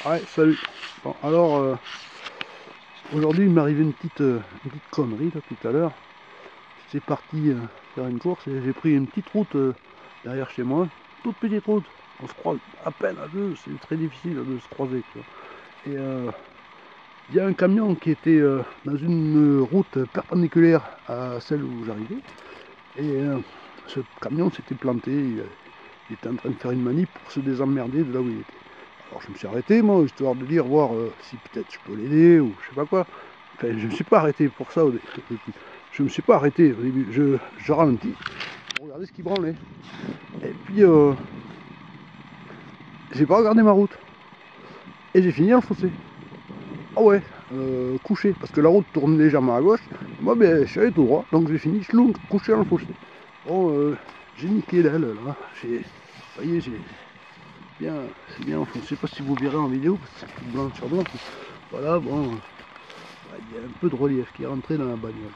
Ouais, salut. Bon, alors, aujourd'hui, il m'est arrivé une petite connerie, là, tout à l'heure. J'étais parti faire une course et j'ai pris une petite route derrière chez moi. Toute petite route. On se croise à peine à deux, c'est très difficile de se croiser, tu vois. Et il y a un camion qui était dans une route perpendiculaire à celle où j'arrivais. Et ce camion s'était planté, il était en train de faire une manip pour se désemmerder de là où il était. Alors je me suis arrêté, moi, histoire de dire, voir si peut-être je peux l'aider ou je sais pas quoi. Enfin, je me suis pas arrêté pour ça au début. Je me suis pas arrêté au début. Je ralentis pour regarder ce qui branlait. Et puis, j'ai pas regardé ma route. Et j'ai fini dans le fossé. Ah ouais, couché, parce que la route tourne légèrement à gauche. Moi, ben, je suis allé tout droit, donc j'ai fini chlou, couché dans le fossé. Bon, j'ai niqué l'aile, là. Vous voyez, bien, c'est bien enfoncé. Je sais pas si vous verrez en vidéo, parce que c'est tout blanc sur blanc. Voilà, bon, il y a un peu de relief qui est rentré dans la bagnole.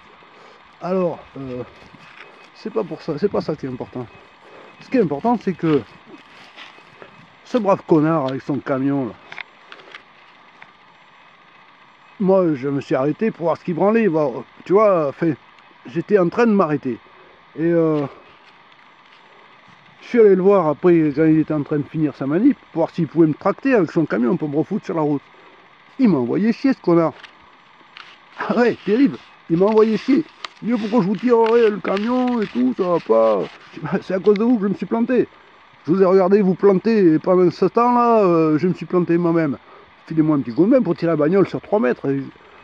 Alors, c'est pas pour ça, c'est pas ça qui est important. Ce qui est important, c'est que ce brave connard avec son camion, là, moi, je me suis arrêté pour voir ce qu'il branlait. Bon, tu vois, enfin, j'étais en train de m'arrêter. Et je suis allé le voir après, quand il était en train de finir sa manip, pour voir s'il pouvait me tracter avec son camion pour me refoutre sur la route. Il m'a envoyé chier, ce connard. Ah ouais, terrible. Il m'a envoyé chier. Mieux pourquoi je vous tirerai le camion et tout, ça va pas. C'est à cause de vous que je me suis planté. Je vous ai regardé vous planter et pendant ce temps-là, je me suis planté moi-même. Filez-moi un petit coup de main pour tirer la bagnole sur 3 mètres.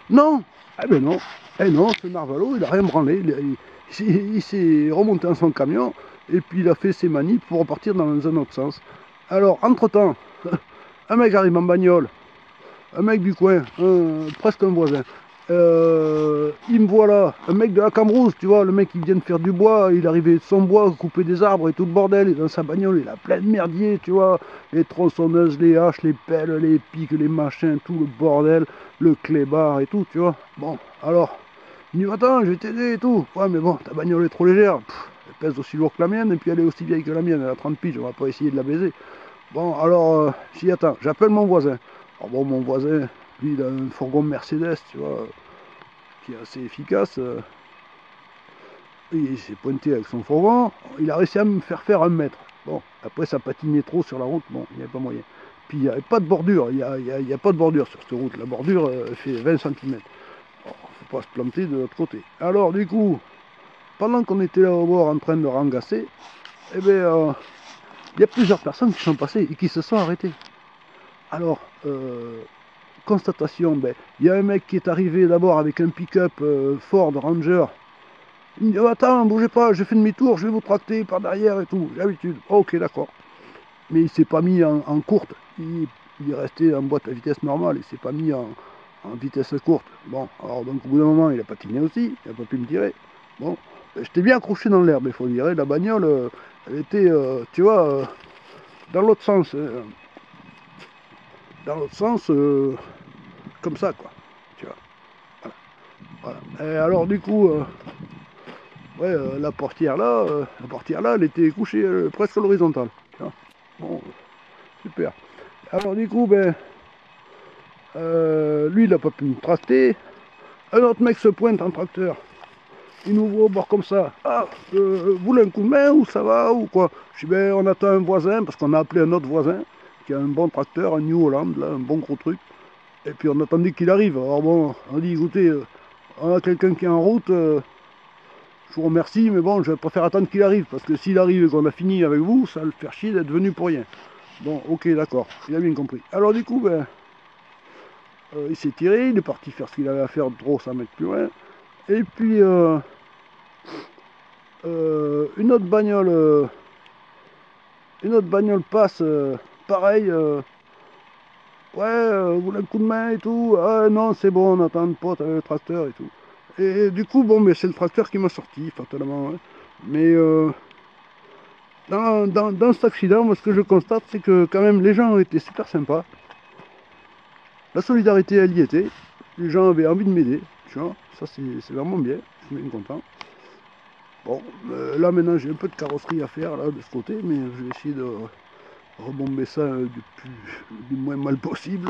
Non. Eh ben non. Eh non, ce narvalo, il a rien branlé. Il s'est remonté dans son camion et puis il a fait ses manips pour repartir dans un autre sens. Alors, entre-temps, un mec arrive en bagnole, un mec du coin, presque un voisin. Il me voit là, un mec de la Cambrousse, tu vois, le mec qui vient de faire du bois, il arrivait de son bois, couper des arbres et tout le bordel, et dans sa bagnole, il a plein de merdier, tu vois, les tronçonneuses, les haches, les pelles, les pics, les machins, tout le bordel, le clébard et tout, tu vois. Bon, alors, il me dit, attends, je vais t'aider et tout. Ouais, mais bon, ta bagnole est trop légère, elle pèse aussi lourd que la mienne, et puis elle est aussi vieille que la mienne, elle a 30 piges, on va pas essayer de la baiser. Bon, alors, si, attends, j'appelle mon voisin. Alors bon, mon voisin, lui, il a un fourgon Mercedes, tu vois, qui est assez efficace. Il s'est pointé avec son fourgon, il a réussi à me faire 1 mètre. Bon, après ça patinait trop sur la route, bon, il n'y avait pas moyen. Puis il n'y avait pas de bordure, il y a pas de bordure sur cette route. La bordure fait 20 cm. Bon, faut pas se planter de l'autre côté. Alors du coup, pendant qu'on était là au bord en train de rangasser, eh bien, il y a plusieurs personnes qui sont passées et qui se sont arrêtées. Alors, constatation, ben, il y a un mec qui est arrivé d'abord avec un pick-up Ford Ranger. Il me dit, oh, attends, bougez pas, j'ai fait demi-tour, je vais vous tracter par derrière et tout. J'ai l'habitude. Oh, ok, d'accord. Mais il s'est pas mis en courte. Il est resté en boîte à vitesse normale. Il s'est pas mis en vitesse courte. Bon, alors donc au bout d'un moment, il a patiné aussi. Il n'a pas pu me tirer. Bon, ben, j'étais bien accroché dans l'herbe, il faut dire. La bagnole, elle était, tu vois, dans l'autre sens. Dans l'autre sens, comme ça, quoi. Tu vois. Voilà. Et alors du coup, ouais, la portière là, elle était couchée presque à l'horizontale. Bon, super. Alors du coup, ben, lui, il n'a pas pu me tracter. Un autre mec se pointe en tracteur. Il nous voit au bord comme ça. Ah, vous voulez un coup de main ou ça va ou quoi? Je dis, ben, on attend un voisin parce qu'on a appelé un autre voisin qui a un bon tracteur, un New Holland, là, un bon gros truc. Et puis on attendait qu'il arrive. Alors bon, on dit, écoutez, on a quelqu'un qui est en route. Je vous remercie, mais bon, je préfère attendre qu'il arrive, parce que s'il arrive et qu'on a fini avec vous, ça va le faire chier d'être venu pour rien. Bon, ok, d'accord, il a bien compris. Alors du coup, ben, il s'est tiré, il est parti faire ce qu'il avait à faire de trop 100 mètres plus loin. Et puis, une autre bagnole passe, pareil, ouais, vous voulez un coup de main et tout. Ah non, c'est bon, on attend une pote avec le tracteur et tout. Et du coup, bon, mais c'est le tracteur qui m'a sorti, fatalement. Ouais. Mais dans cet accident, moi, ce que je constate, c'est que quand même les gens ont été super sympas. La solidarité, elle y était. Les gens avaient envie de m'aider. Tu vois, ça c'est vraiment bien. Je suis bien content. Bon, là maintenant j'ai un peu de carrosserie à faire là de ce côté, mais je vais essayer rebomber ça du moins mal possible.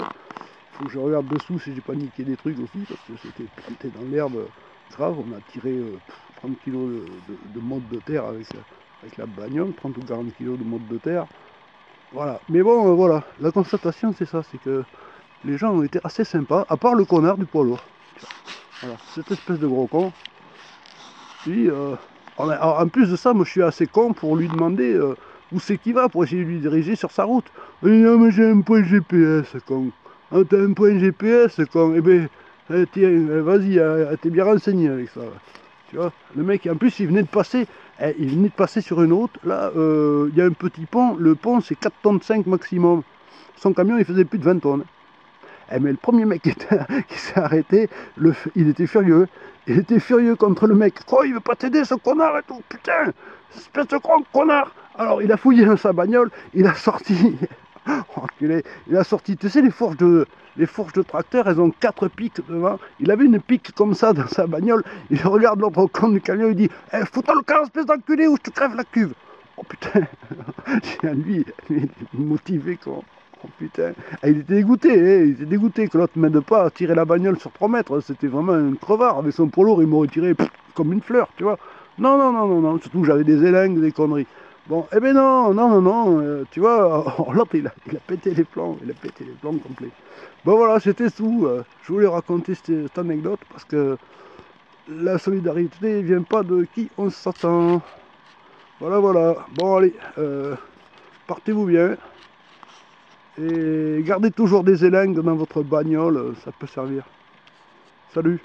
Faut que je regarde dessous si j'ai pas niqué des trucs aussi, parce que c'était planté dans l'herbe grave. On a tiré 30 kg de motte de terre avec la bagnole, 30 ou 40 kg de motte de terre. Voilà. Mais bon, voilà, la constatation c'est ça, c'est que les gens ont été assez sympas, à part le connard du poids lourd. Voilà, cette espèce de gros con. Puis, en plus de ça, moi je suis assez con pour lui demander où c'est qu'il va, pour essayer de lui diriger sur sa route. Il dit, non mais j'ai un point GPS, con. Ah, t'as un point GPS, con. Eh ben, tiens, vas-y, t'es bien renseigné avec ça. Tu vois, le mec, en plus, il venait de passer, sur une route. Là, il y a un petit pont. Le pont, c'est 4,5 tonnes maximum. Son camion, il faisait plus de 20 tonnes. Eh, mais le premier mec qui s'est arrêté, il était furieux. Il était furieux contre le mec. Oh, il veut pas t'aider, ce connard et tout. Putain, espèce de grand connard. Alors, il a fouillé dans sa bagnole, il a sorti... Oh, enculé, il a sorti, tu sais, les fourches de tracteur, elles ont 4 pics devant. Il avait une pique comme ça dans sa bagnole. Il regarde l'autre con du camion, il dit, eh, fous-toi le camp, espèce d'enculé, ou je te crève la cuve. Oh putain, lui, il est motivé, quoi. Oh putain, et il était dégoûté, hein. Il était dégoûté que l'autre m'aide pas à tirer la bagnole sur 3 mètres. C'était vraiment un crevard. Avec son polo, il m'aurait tiré comme une fleur, tu vois. Non, non, non, non, non, surtout que j'avais des élingues, des conneries. Bon, eh ben non, non, non, non, tu vois, l'autre il a pété les plombs, complets. Bon voilà, c'était tout. Je voulais raconter cette anecdote parce que la solidarité vient pas de qui on s'attend. Voilà, voilà. Bon, allez, partez-vous bien. Et gardez toujours des élingues dans votre bagnole, ça peut servir. Salut!